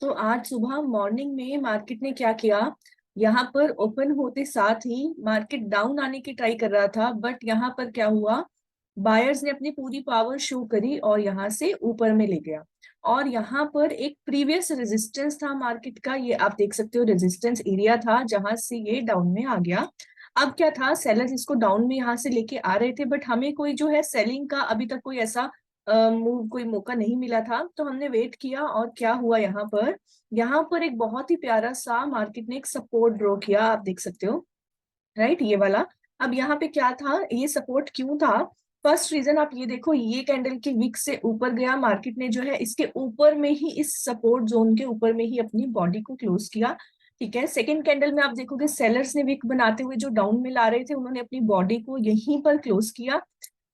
तो आज सुबह मॉर्निंग में मार्केट ने क्या किया। यहाँ पर ओपन होते साथ ही मार्केट डाउन आने की ट्राई कर रहा था, बट यहाँ पर क्या हुआ, बायर्स ने अपनी पूरी पावर शो करी और यहाँ से ऊपर में ले गया। और यहाँ पर एक प्रीवियस रेजिस्टेंस था मार्केट का, ये आप देख सकते हो, रेजिस्टेंस एरिया था जहां से ये डाउन में आ गया। अब क्या था, सेलर्स इसको डाउन में यहाँ से लेके आ रहे थे, बट हमें कोई जो है सेलिंग का अभी तक कोई ऐसा मूव, कोई मौका नहीं मिला था, तो हमने वेट किया। और क्या हुआ, यहाँ पर एक बहुत ही प्यारा सा मार्केट ने एक सपोर्ट ड्रॉ किया, आप देख सकते हो, राइट, ये वाला। अब यहाँ पे क्या था, ये सपोर्ट क्यों था। फर्स्ट रीजन आप ये देखो, ये कैंडल के विक से ऊपर गया, मार्केट ने जो है इसके ऊपर में ही, इस सपोर्ट जोन के ऊपर में ही अपनी बॉडी को क्लोज किया। ठीक है, सेकंड कैंडल में आप देखोगे सेलर्स ने विक बनाते हुए जो डाउन में ला रहे थे, उन्होंने अपनी बॉडी को यहीं पर क्लोज किया।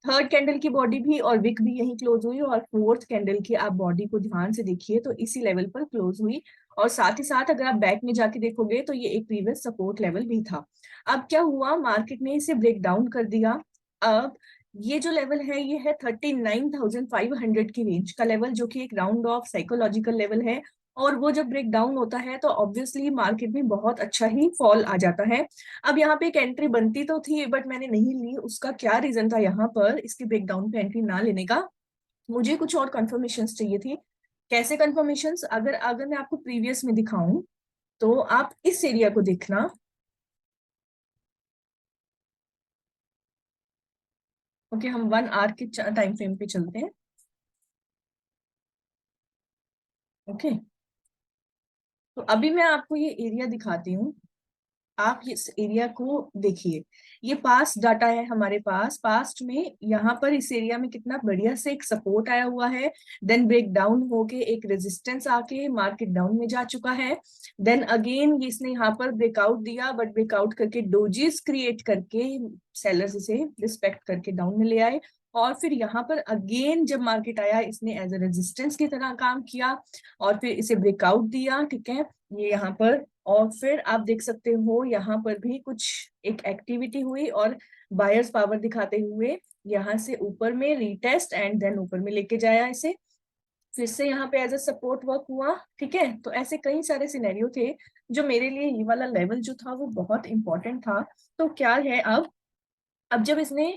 थर्ड कैंडल की बॉडी भी और विक भी यहीं क्लोज हुई, और फोर्थ कैंडल की आप बॉडी को ध्यान से देखिए तो इसी लेवल पर क्लोज हुई। और साथ ही साथ अगर आप बैक में जाके देखोगे तो ये एक प्रीवियस सपोर्ट लेवल भी था। अब क्या हुआ, मार्केट ने इसे ब्रेक डाउन कर दिया। अब ये जो लेवल है, ये है 39,500 की रेंज का लेवल, जो कि एक राउंड ऑफ साइकोलॉजिकल लेवल है। और वो जब ब्रेक डाउन होता है तो ऑब्वियसली मार्केट में बहुत अच्छा ही फॉल आ जाता है। अब यहाँ पे एक एंट्री बनती तो थी, बट मैंने नहीं ली। उसका क्या रीजन था यहाँ पर इसके ब्रेकडाउन पे एंट्री ना लेने का, मुझे कुछ और कंफर्मेशन चाहिए थी। कैसे कंफर्मेशन, अगर अगर मैं आपको प्रीवियस में दिखाऊं तो आप इस एरिया को देखना। ओके, हम 1 आवर के टाइम फ्रेम पे चलते हैं। ओके, तो अभी मैं आपको ये एरिया दिखाती हूँ, आप इस एरिया को देखिए। ये पास्ट डाटा है हमारे पास, पास्ट में यहाँ पर इस एरिया में कितना बढ़िया से एक सपोर्ट आया हुआ है। देन ब्रेक डाउन होके एक रेजिस्टेंस आके मार्केट डाउन में जा चुका है। देन अगेन इसने यहाँ पर ब्रेकआउट दिया, बट ब्रेकआउट करके डोजीज क्रिएट करके सेलर्स इसे रिस्पेक्ट करके डाउन में ले आए। और फिर यहाँ पर अगेन जब मार्केट आया, इसने एज ए रेजिस्टेंस की तरह काम किया और फिर इसे ब्रेकआउट दिया। ठीक है, ये यहाँ पर। और फिर आप देख सकते हो यहाँ पर भी कुछ एक एक्टिविटी हुई, और बायर्स पावर दिखाते हुए यहाँ से ऊपर में रीटेस्ट एंड देन ऊपर में लेके जाया इसे। फिर से यहाँ पे एज अ सपोर्ट वर्क हुआ। ठीक है, तो ऐसे कई सारे सिनेरियो थे जो मेरे लिए ये वाला लेवल जो था वो बहुत इंपॉर्टेंट था। तो क्या है, अब जब इसने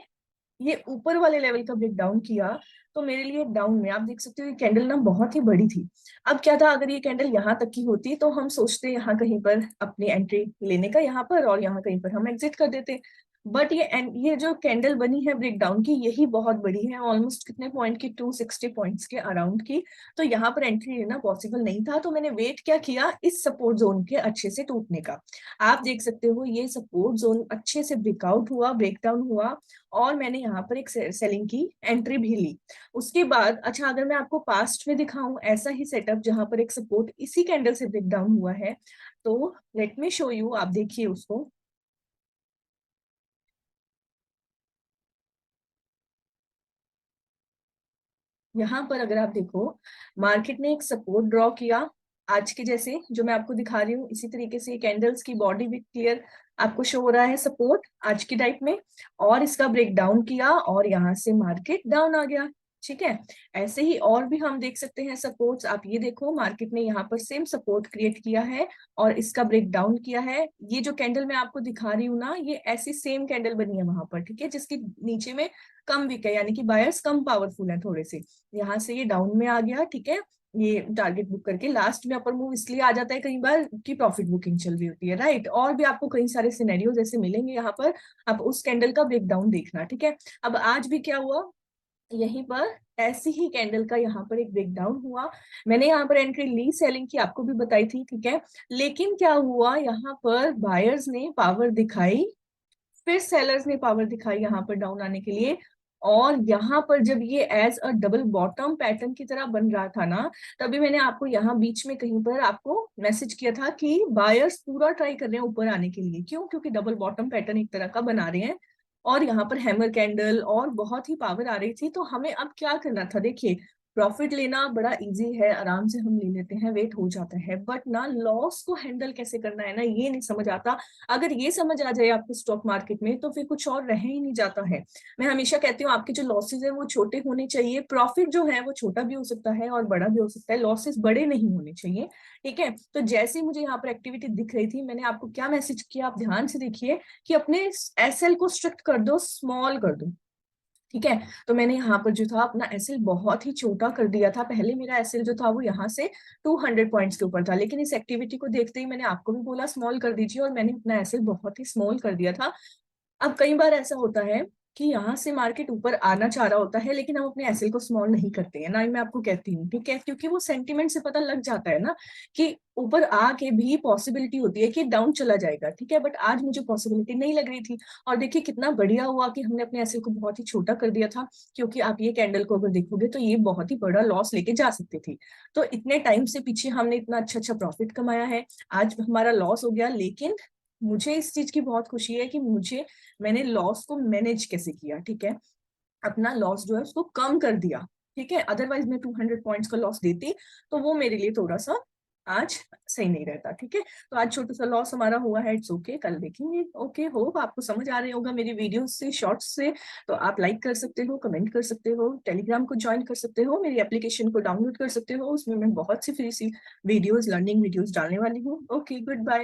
ये ऊपर वाले लेवल का ब्रेक डाउन किया, तो मेरे लिए डाउन में आप देख सकते हो ये कैंडल ना बहुत ही बड़ी थी। अब क्या था, अगर ये कैंडल यहाँ तक की होती तो हम सोचते यहाँ कहीं पर अपनी एंट्री लेने का यहाँ पर, और यहाँ कहीं पर हम एग्जिट कर देते। बट ये जो कैंडल बनी है ब्रेकडाउन की, यही बहुत बड़ी है, ऑलमोस्ट कितने पॉइंट की, 260 पॉइंट्स के अराउंड की। तो यहाँ पर एंट्री लेना पॉसिबल नहीं था, तो मैंने वेट क्या किया, इस सपोर्ट जोन के अच्छे से टूटने का। आप देख सकते हो ये सपोर्ट जोन अच्छे से ब्रेकआउट हुआ, ब्रेकडाउन हुआ, और मैंने यहाँ पर एक सेलिंग की एंट्री भी ली। उसके बाद अच्छा, अगर मैं आपको पास्ट में दिखाऊं ऐसा ही सेटअप जहां पर एक सपोर्ट इसी कैंडल से ब्रेक डाउन हुआ है, तो लेट मी शो यू, आप देखिए उसको। यहाँ पर अगर आप देखो, मार्केट ने एक सपोर्ट ड्रॉ किया, आज के जैसे जो मैं आपको दिखा रही हूँ इसी तरीके से कैंडल्स की बॉडी भी क्लियर आपको शो हो रहा है, सपोर्ट आज की टाइप में। और इसका ब्रेक डाउन किया और यहाँ से मार्केट डाउन आ गया। ठीक है, ऐसे ही और भी हम देख सकते हैं सपोर्ट्स। आप ये देखो, मार्केट ने यहाँ पर सेम सपोर्ट क्रिएट किया है और इसका ब्रेक डाउन किया है। ये जो कैंडल मैं आपको दिखा रही हूँ ना, ये ऐसी सेम कैंडल बनी है वहां पर, ठीक है, जिसकी नीचे में कम वीक है, यानी कि बायर्स कम पावरफुल है थोड़े से। यहाँ से ये डाउन में आ गया। ठीक है, ये टारगेट बुक करके लास्ट में अपर मूव इसलिए आ जाता है कई बार कि प्रॉफिट बुकिंग चल रही होती है, राइट। और भी आपको कई सारे सिनेरियो जैसे मिलेंगे यहाँ पर, आप उस कैंडल का ब्रेकडाउन देखना। ठीक है, अब आज भी क्या हुआ, यहीं पर ऐसी ही कैंडल का यहाँ पर एक ब्रेकडाउन हुआ। मैंने यहाँ पर एंट्री ली, सेलिंग की आपको भी बताई थी। ठीक है, लेकिन क्या हुआ, यहाँ पर बायर्स ने पावर दिखाई, फिर सेलर्स ने पावर दिखाई यहाँ पर डाउन आने के लिए। और यहाँ पर जब ये as a double bottom pattern की तरह बन रहा था ना, तभी मैंने आपको यहाँ बीच में कहीं पर आपको मैसेज किया था कि बायर्स पूरा ट्राई कर रहे हैं ऊपर आने के लिए। क्यों, क्योंकि डबल बॉटम पैटर्न एक तरह का बना रहे हैं, और यहाँ पर हैमर कैंडल और बहुत ही पावर आ रही थी। तो हमें अब क्या करना था, देखिए, प्रॉफिट लेना बड़ा इजी है, आराम से हम ले लेते हैं, वेट हो जाता है, बट ना लॉस को हैंडल कैसे करना है ना, ये नहीं समझ आता। अगर ये समझ आ जाए आपको स्टॉक मार्केट में, तो फिर कुछ और रह ही नहीं जाता है। मैं हमेशा कहती हूँ आपके जो लॉसेज है वो छोटे होने चाहिए, प्रॉफिट जो है वो छोटा भी हो सकता है और बड़ा भी हो सकता है, लॉसेस बड़े नहीं होने चाहिए। ठीक है, तो जैसे ही मुझे यहाँ पर एक्टिविटी दिख रही थी, मैंने आपको क्या मैसेज किया, आप ध्यान से देखिए, कि अपने एसएल को स्ट्रिक्ट कर दो, स्मॉल कर दो। ठीक है, तो मैंने यहाँ पर जो था अपना एसएल बहुत ही छोटा कर दिया था। पहले मेरा एसएल जो था वो यहाँ से 200 पॉइंट्स के ऊपर था, लेकिन इस एक्टिविटी को देखते ही मैंने आपको भी बोला स्मॉल कर दीजिए, और मैंने अपना एसएल बहुत ही स्मॉल कर दिया था। अब कई बार ऐसा होता है कि यहाँ से मार्केट ऊपर आना चाह रहा होता है, लेकिन हम अपने एसएल को स्मॉल नहीं करते हैं ना, ही मैं आपको कहती हूँ। ठीक है, क्योंकि वो सेंटिमेंट से पता लग जाता है ना कि ऊपर आके भी पॉसिबिलिटी होती है कि डाउन चला जाएगा। ठीक है, बट आज मुझे पॉसिबिलिटी नहीं लग रही थी, और देखिए कितना बढ़िया हुआ कि हमने अपने एसएल को बहुत ही छोटा कर दिया था। क्योंकि आप ये कैंडल को अगर देखोगे तो ये बहुत ही बड़ा लॉस लेके जा सकती थी। तो इतने टाइम से पीछे हमने इतना अच्छा अच्छा प्रॉफिट कमाया है, आज हमारा लॉस हो गया, लेकिन मुझे इस चीज की बहुत खुशी है कि मैंने लॉस को मैनेज कैसे किया। ठीक है, अपना लॉस जो है उसको कम कर दिया। ठीक है, अदरवाइज मैं 200 पॉइंट्स का लॉस देती, तो वो मेरे लिए थोड़ा सा आज सही नहीं रहता। ठीक है, तो आज छोटा सा लॉस हमारा हुआ है, इट्स ओके, कल देखेंगे। ओके, होप आपको समझ आ रही होगा मेरी वीडियोस से, शॉर्ट्स से। तो आप लाइक कर सकते हो, कमेंट कर सकते हो, टेलीग्राम को ज्वाइन कर सकते हो, मेरी एप्लीकेशन को डाउनलोड कर सकते हो, उसमें मैं बहुत सी फ्री सी वीडियोस, लर्निंग वीडियोस डालने वाली हूँ। Okay, good bye.